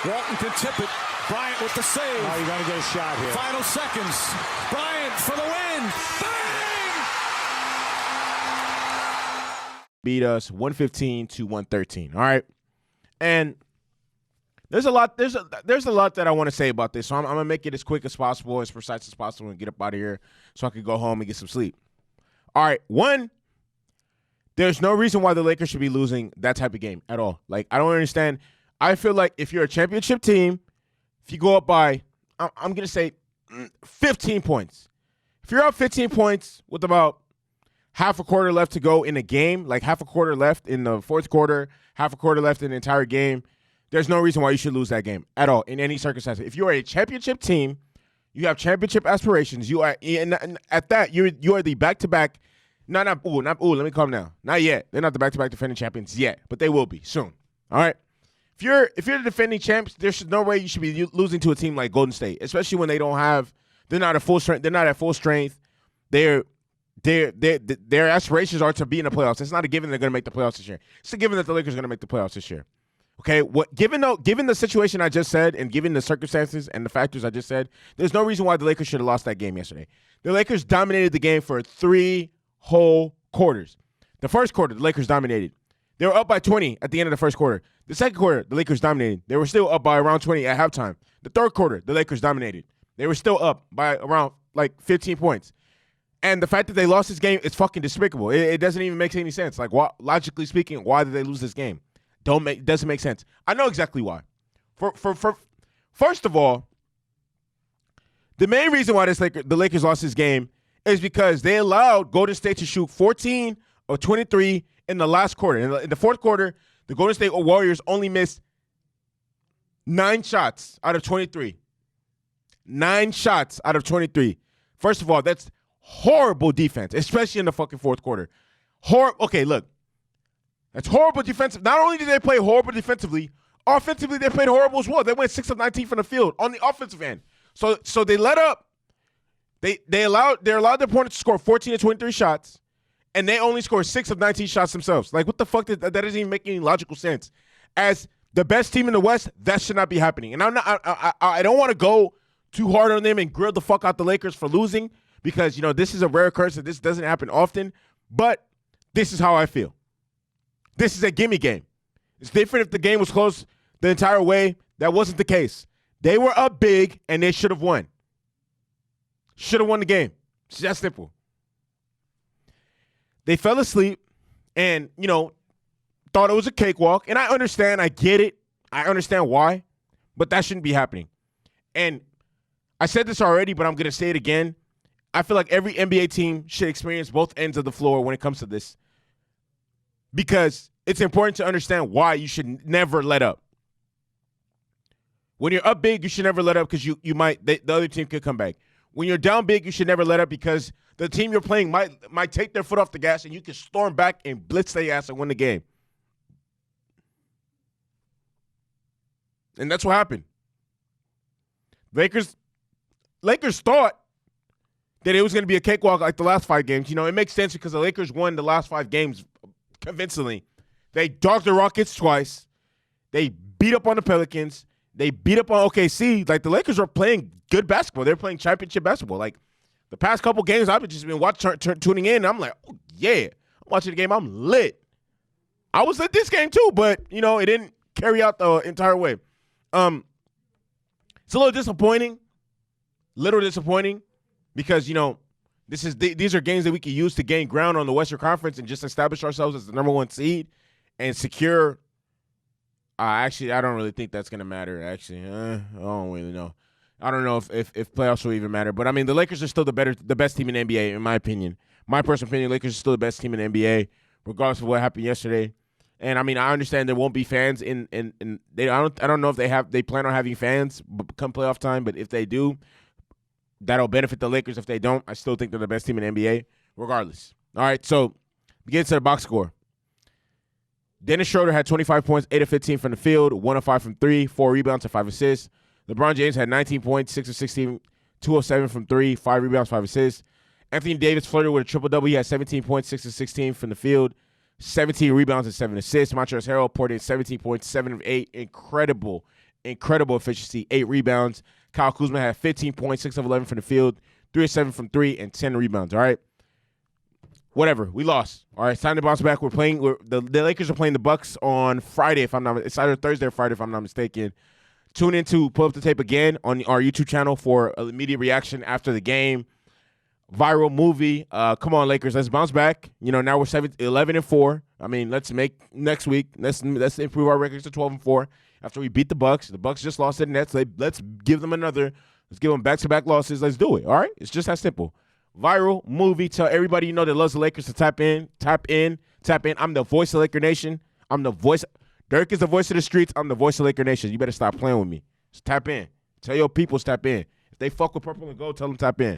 Walton can tip it. Bryant with the save. Oh, you're going to get a shot here. Final seconds. Bryant for the win. Bang! Beat us 115-113. All right. And there's a lot that I want to say about this. So I'm going to make it as quick as possible, as precise as possible, and get up out of here so I can go home and get some sleep. All right. One, there's no reason why the Lakers should be losing that type of game at all. Like, I don't understand. I feel like if you're a championship team, if you go up by, I'm going to say 15 points. If you're up 15 points with about half a quarter left to go in a game, like half a quarter left in the fourth quarter, half a quarter left in the entire game, there's no reason why you should lose that game at all in any circumstance. If you are a championship team, you have championship aspirations. You are, and at that, you are the back-to-back. Let me calm down. Not yet. They're not the back-to-back defending champions yet, but they will be soon. All right. If you're the defending champs, there's no way you should be losing to a team like Golden State, especially when they're not at full strength. They're not at full strength. Their aspirations are to be in the playoffs. It's not a given they're going to make the playoffs this year. It's a given that the Lakers are going to make the playoffs this year. Okay, given the situation I just said and given the circumstances and the factors I just said, there's no reason why the Lakers should have lost that game yesterday. The Lakers dominated the game for 3 whole quarters. The first quarter, the Lakers dominated. They were up by 20 at the end of the first quarter. The second quarter, the Lakers dominated. They were still up by around 20 at halftime. The third quarter, the Lakers dominated. They were still up by around like 15 points. And the fact that they lost this game is fucking despicable. It doesn't even make any sense. Like, logically speaking, why did they lose this game? Doesn't make sense. I know exactly why. First of all, the main reason why the Lakers lost this game is because they allowed Golden State to shoot 14 of 23 in the last quarter. In the fourth quarter, the Golden State Warriors only missed 9 shots out of 23. 9 shots out of 23. First of all, that's horrible defense, especially in the fucking fourth quarter. Okay, look. That's horrible defensive. Not only did they play horrible defensively, offensively they played horrible as well. They went 6 of 19 from the field on the offensive end. So they let up. They allowed their opponent to score 14 of 23 shots, and they only scored 6 of 19 shots themselves. Like, what the fuck? That doesn't even make any logical sense. As the best team in the West, that should not be happening. And I don't want to go too hard on them and grill the fuck out the Lakers for losing because, this is a rare occurrence that this doesn't happen often. But this is how I feel. This is a gimme game. It's different if the game was close the entire way. That wasn't the case. They were up big, and they should have won. Should have won the game. It's that simple. They fell asleep and, thought it was a cakewalk. And I understand. I get it. I understand why. But that shouldn't be happening. And I said this already, but I'm going to say it again. I feel like every NBA team should experience both ends of the floor when it comes to this. Because it's important to understand why you should never let up. When you're up big, you should never let up because the other team could come back. When you're down big, you should never let up because the team you're playing might take their foot off the gas and you can storm back and blitz their ass and win the game. And that's what happened. Lakers thought that it was going to be a cakewalk like the last 5 games. It makes sense because the Lakers won the last 5 games convincingly. They dogged the Rockets twice. They beat up on the Pelicans. They beat up on OKC. Like, the Lakers are playing good basketball. They're playing championship basketball. Like, the past couple games, I've just been tuning in. And I'm like, oh, yeah. I'm watching the game. I'm lit. I was lit this game too, but, it didn't carry out the entire way. It's a little disappointing. Because, these are games that we can use to gain ground on the Western Conference and just establish ourselves as the number 1 seed and secure. Actually, I don't really think that's going to matter, actually. I don't really know. I don't know if playoffs will even matter. But, the Lakers are still the best team in the NBA, in my opinion. My personal opinion, Lakers are still the best team in the NBA, regardless of what happened yesterday. And, I understand there won't be fans I don't know if they plan on having fans come playoff time, but if they do, that'll benefit the Lakers. If they don't, I still think they're the best team in the NBA, regardless. All right, so we get to the box score. Dennis Schroeder had 25 points, 8 of 15 from the field, 1 of 5 from 3, 4 rebounds, and 5 assists. LeBron James had 19 points, 6 of 16, 2 of 7 from 3, 5 rebounds, 5 assists. Anthony Davis flirted with a triple-double. He had 17 points, 6 of 16 from the field, 17 rebounds, and 7 assists. Montrezl Harrell poured in 17 points, 7 of 8. Incredible incredible efficiency, 8 rebounds. Kyle Kuzma had 15 points, 6 of 11 from the field, 3 of 7 from 3, and 10 rebounds, all right? Whatever, we lost. All right, it's time to bounce back. The Lakers are playing the Bucks on Friday, it's either Thursday or Friday, if I'm not mistaken. Tune in to Pull Up the Tape again on our YouTube channel for an immediate reaction after the game. Viral movie. Come on, Lakers, let's bounce back. Now we're 11-4. I mean, let's make next week. Let's improve our records to 12-4 after we beat the Bucks. The Bucks just lost to the Nets. Let's give them another. Let's give them back-to-back losses. Let's do it. All right, it's just that simple. Viral movie. Tell everybody you know that loves the Lakers to tap in. I'm the voice of Laker Nation. I'm the voice. Dirk is the voice of the streets. I'm the voice of Laker Nation. You better stop playing with me. Just tap in. Tell your people tap in. If they fuck with purple and gold, tell them tap in.